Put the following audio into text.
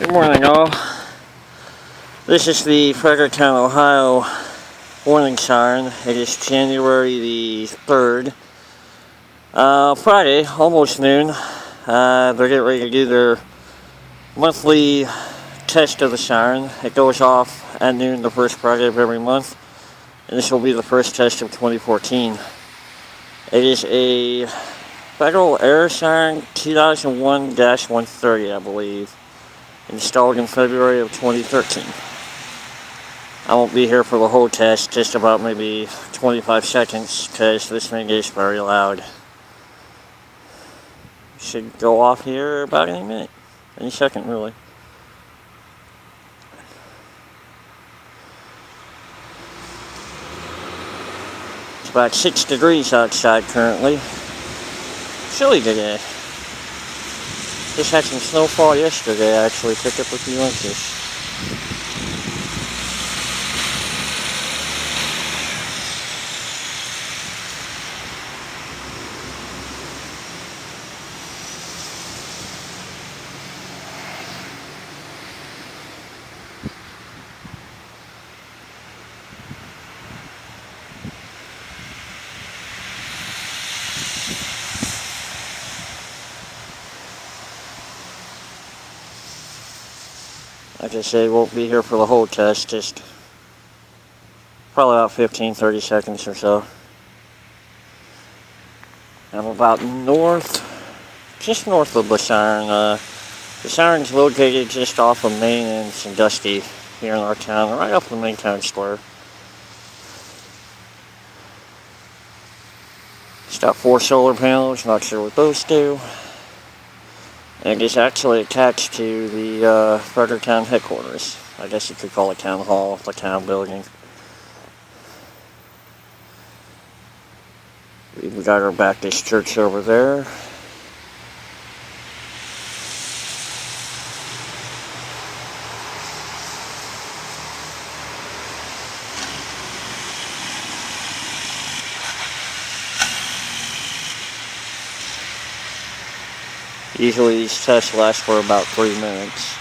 Good morning, all. This is the Frexericktown, Ohio warning siren. It is January the 3rd. Friday, almost noon. They're getting ready to do their monthly test of the siren. It goes off at noon the first Friday of every month, and this will be the first test of 2014. It is a Federal Air Siren 2001-130, I believe, installed in February of 2013. I won't be here for the whole test, just about maybe 25 seconds, because this thing is very loud. Should go off here about any minute, any second really. It's about 6 degrees outside currently. Chilly today. Just had some snowfall yesterday. I actually picked up a few inches. Like I say, won't be here for the whole test, just probably about 15-30 seconds or so. I'm about just north of the Siren. The Siren's located just off of Main and Sandusky here in our town, right off the main town square. It's got 4 solar panels, not sure what those do. And it's actually attached to the Frexericktown headquarters. I guess you could call it town hall, the town building. We got our Baptist church over there. Usually these tests last for about 3 minutes.